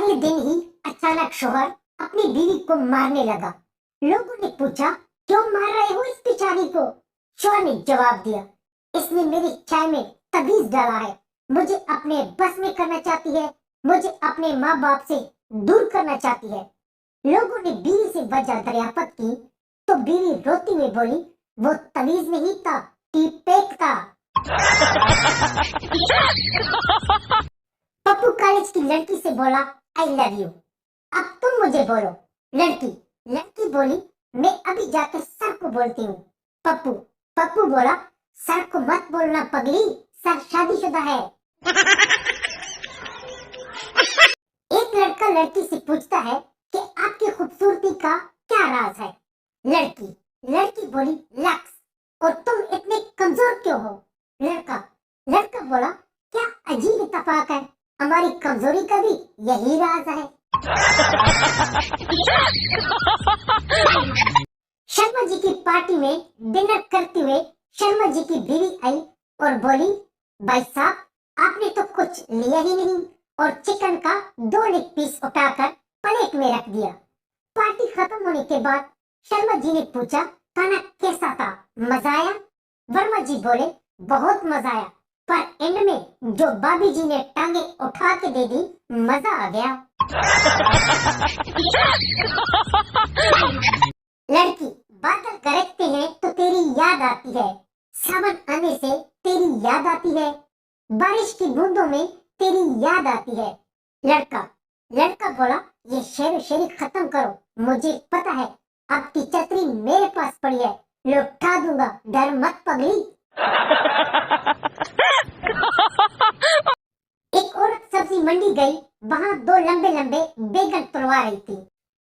अगले दिन ही अचानक शोहर अपनी बीवी को मारने लगा। लोगों ने पूछा, क्यों मार रहे हो इस बेचारी को? शोहर ने जवाब दिया, इसने मेरी चाय में तबीज डाला है, मुझे अपने बस में करना चाहती है, मुझे अपने माँ बाप से दूर करना चाहती है। लोगों ने बीवी से वजह दरियाफ्त की तो बीवी रोती हुई बोली, वो तमीज नहीं था, टीपेक था। पप्पू कॉलेज की लड़की से बोला, आई लव यू, अब तुम मुझे बोलो। लड़की बोली, मैं अभी जाकर सर को बोलती हूँ। पप्पू बोला, सर को मत बोलना पगली, सर शादीशुदा है। एक लड़का लड़की से पूछता है कि आपकी खूबसूरती का क्या राज है? लड़की बोली, लक्स। और तुम इतने कमजोर क्यों हो? लड़का बोला, क्या अजीब इत्तेफाक है, हमारी कमजोरी का भी यही राज है। शर्मा जी की पार्टी में डिनर करते हुए शर्मा जी की बीवी आई और बोली, भाई साहब आपने तो कुछ लिया ही नहीं और चिकन का 2 लेग पीस उठाकर प्लेट में रख दिया। पार्टी खत्म होने के बाद शर्मा जी ने पूछा, खाना कैसा था, मजा आया? वर्मा जी बोले, बहुत मजा आया, पर एंड में जो भाभी जी ने टांगे उठा के दे दी, मजा आ गया। लड़की, बादल गरजते हैं तो तेरी याद आती है, सावन आने से तेरी याद आती है, बारिश की बूंदों में तेरी याद आती है। लड़का बोला, ये शेर खत्म करो, मुझे पता है आपकी छतरी मेरे पास पड़ी है, लौटा दूंगा, डर मत पगली। एक औरत सब्जी मंडी गई, वहाँ 2 लंबे लंबे बैगन तोड़वा रही थी।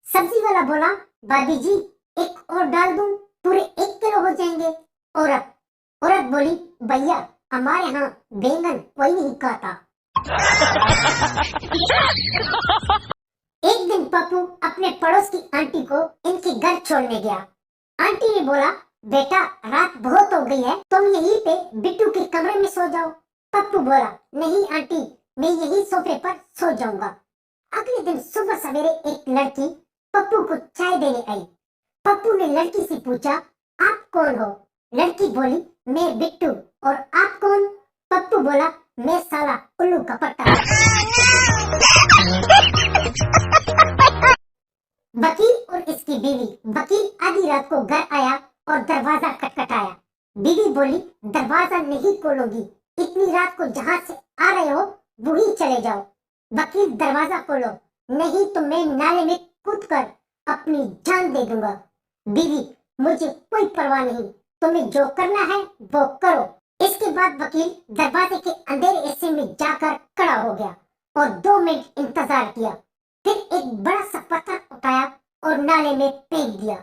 सब्जी वाला बोला, भाभी जी एक और डाल दूं, पूरे 1 किलो हो जाएंगे। औरत बोली, भैया हमारे यहाँ बैंगन कोई नहीं खाता। एक दिन पप्पू अपने पड़ोस की आंटी को इनके घर छोड़ने गया। आंटी ने बोला, बेटा रात बहुत हो गई है, तुम यहीं पे बिट्टू के कमरे में सो जाओ। पप्पू बोला, नहीं आंटी, मैं यही सोफे पर सो जाऊंगा। अगले दिन सुबह सवेरे एक लड़की पप्पू को चाय देने आई। पप्पू ने लड़की से पूछा, आप कौन हो? लड़की बोली, मैं बिट्टू। और आप कौन? पप्पू बोला, मैं साला उल्लू का पट्टा। वकील और इसकी बीवी। वकील आधी रात को घर आया और दरवाजा खटखटाया। बीवी बोली, दरवाजा नहीं खोलोगी, इतनी रात को जहाँ से आ रहे हो वहीं चले जाओ। वकील, दरवाजा खोलो, नहीं तो मैं नाले में कूदकर अपनी जान दे दूंगा। बीवी, मुझे कोई परवाह नहीं, तुम्हें जो करना है वो करो। इसके बाद वकील दरवाजे के अंधेरे हिस्से में जाकर खड़ा हो गया और 2 मिनट इंतजार किया, फिर एक बड़ा सा पत्थर उठाया और नाले में फेंक दिया।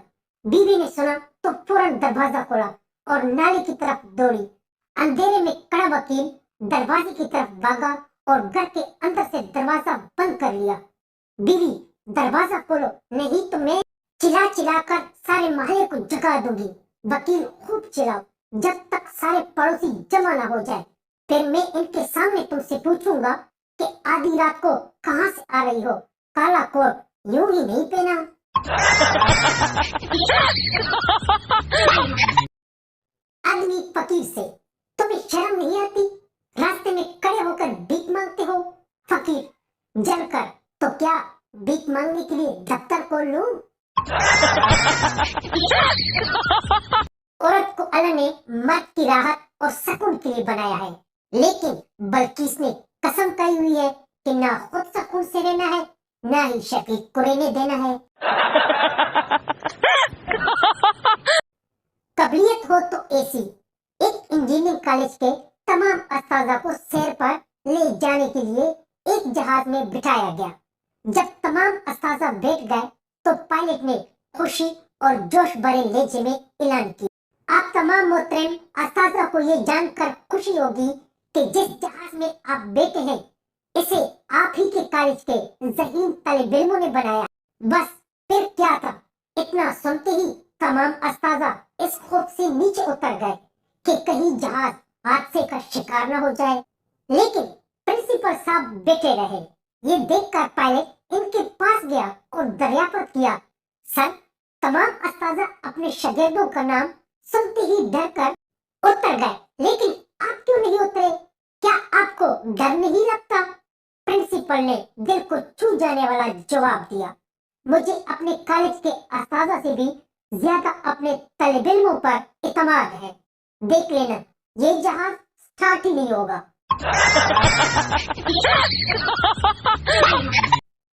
बीवी ने सुना तो फौरन दरवाजा खोला और नाले की तरफ दौड़ी। अंधेरे में खड़ा वकील दरवाजे की तरफ भागा और घर के अंदर से दरवाजा बंद कर लिया। बीवी, दरवाजा खोलो, नहीं तो मैं चिल्ला कर सारे मोहल्ले को जगा दूंगी। वकील, खूब चिल्लाओ जब तक सारे पड़ोसी जमा ना हो जाए, फिर मैं इनके सामने तुमसे पूछूंगा कि आधी रात को कहां से आ रही हो, काला कोट यूं ही नहीं पहना। आदमी फकीर से, तुम्हें शर्म नहीं आती, रास्ते में खड़े होकर भीख मांगते हो? फकीर, जलकर, तो क्या भीख मांगने के लिए दफ्तर खोल लूं? औरत को अल्लाह ने मर्द की राहत और सुकून के लिए बनाया है, लेकिन बल्किस ने कसम खाई हुई है कि ना खुद सुकून से रहना है, ना ही शफीक को रहने देना है। काबिलियत हो तो ऐसी। एक इंजीनियरिंग कॉलेज के तमाम अस्ताजा को सैर पर ले जाने के लिए एक जहाज में बिठाया गया। जब तमाम अस्ताजा बैठ गए तो पायलट ने खुशी और जोश भरे लहजे में ऐलान किया, आप तमाम मोहतरम अस्ताजा को ये जानकर खुशी होगी कि जिस जहाज में आप बैठे हैं इसे आप ही के कॉलेज के ज़हीन तालिब इल्मों ने बनाया। बस फिर क्या था, इतना सुनते ही तमाम अस्ताजा इस खौफ से नीचे उतर गए कि कहीं जहाज हादसे का शिकार न हो जाए। लेकिन प्रिंसिपल साहब बैठे रहे। ये देखकर पायलट इनके पास गया और दरियाफ्त किया, सर, तमाम अस्ताजा अपने शागिर्दों का नाम सुनते ही डर कर उतर गए, लेकिन आप क्यों नहीं उतरे? क्या आपको डर नहीं लगता? प्रिंसिपल ने दिल को छू जाने वाला जवाब दिया, मुझे अपने कॉलेज के अस्ताजा से भी ज्यादा अपने तलब इल्मों पर इतमाद है। देख लेना, ये जहाज स्टार्ट ही नहीं होगा।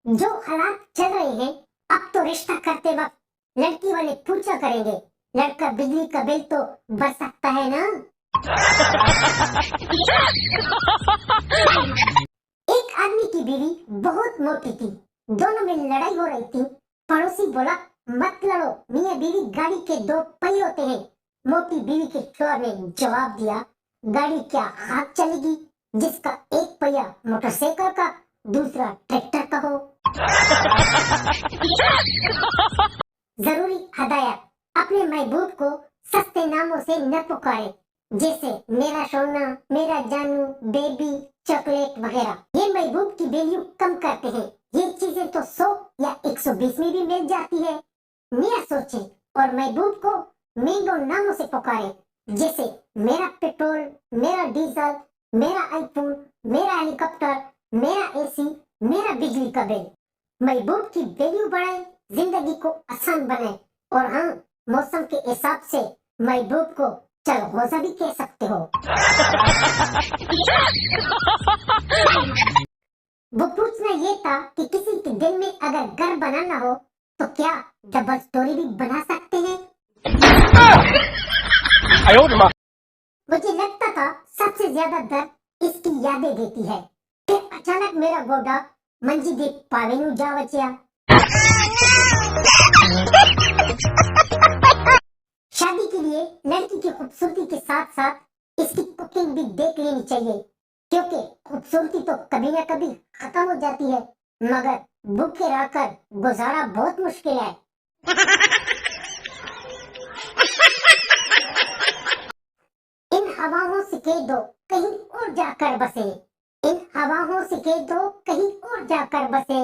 जो हालात चल रहे हैं, अब तो रिश्ता करते वक्त लड़की वाले पूछा करेंगे, लड़का बिजली का बिल तो भर सकता है ना? एक आदमी की बीवी बहुत मोटी थी, दोनों में लड़ाई हो रही थी। पड़ोसी बोला, मत लड़ो, मियां बीवी गाड़ी के दो पहिए होते हैं। मोटी बीवी के शोहर ने जवाब दिया, गाड़ी क्या हाथ चलेगी जिसका एक पहिया मोटरसाइकिल का दूसरा ट्रैक्टर का हो। जरूरी हदायत, अपने महबूब को सस्ते नामों से न पुकारे, जैसे मेरा सोना, मेरा जानू, बेबी, चॉकलेट वगैरह। ये महबूब की वैल्यू कम करते हैं। ये चीजें तो 100 या 120 में भी मिल जाती है। मियां सोचे और महबूब को महंगो नामों से पुकारे, जैसे मेरा पेट्रोल, मेरा डीजल, मेरा आईफोन, मेरा हेलीकॉप्टर, मेरा एसी, मेरा बिजली का बिल। महबूब की वैल्यू बढ़ाए, जिंदगी को आसान बनाए, और हाँ, मौसम के हिसाब से महबूब को चलगोजा भी कह सकते हो। वो पूछना ये था कि किसी के दिल में अगर घर बनाना हो तो क्या डबल स्टोरी भी बना सकते हैं? मुझे लगता था सबसे ज्यादा दर्द इसकी यादें देती है। फिर अचानक मेरा गोडा मंजी दे पावेनु जा बचिया। शादी के लिए लड़की की खूबसूरती के साथ साथ इसकी कुकिंग भी देख लेनी चाहिए, क्योंकि खूबसूरती तो कभी ना कभी खत्म हो जाती है, मगर भूखे रहकर गुजारा बहुत मुश्किल है। इन हवाओं से कह दो कहीं और जाकर बसे, इन हवाओं से कह दो कहीं और जाकर बसे।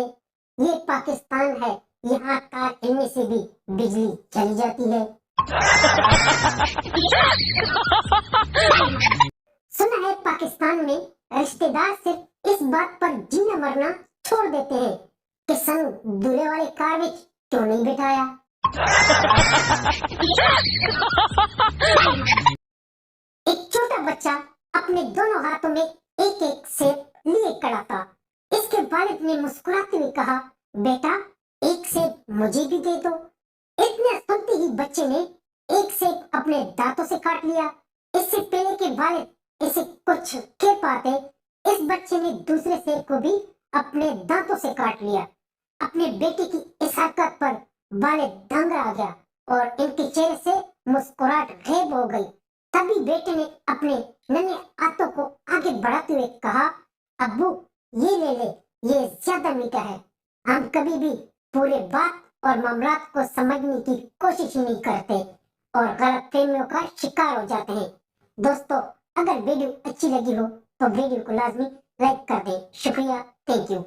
ये पाकिस्तान है, यहाँ तार हिलने से भी बिजली चली जाती है। सुना है पाकिस्तान में रिश्तेदार सिर्फ इस बात पर जीना मरना छोड़ देते हैं कि सन दूल्हे वाले कार में क्यों नहीं बिठाया। एक छोटा बच्चा अपने दोनों हाथों में एक एक सेब लिए खड़ा था। इसके वालिद ने मुस्कुराते हुए कहा, बेटा, एक सेब मुझे भी दे दो। इतने सुनते ही बच्चे ने एक सेब अपने दांतों से काट लिया। इससे पहले के वालिद इसे कुछ कह पाते, इस बच्चे ने दूसरे सेब को भी अपने दांतों से काट लिया। अपने बेटे की इस हरकत पर वालिद दंग आ गया और इनके चेहरे से मुस्कुराहट गायब हो गई। तभी बेटे ने अपने नन्हे हाथों को आगे बढ़ाते हुए कहा, अब्बू, ये ले ले, ये ज्यादा मीठा है। हम कभी भी पूरे बात और मामलात को समझने की कोशिश ही नहीं करते और गलतफहमियों का शिकार हो जाते हैं। दोस्तों, अगर वीडियो अच्छी लगी हो तो वीडियो को लाजमी लाइक कर दें। शुक्रिया, थैंक यू।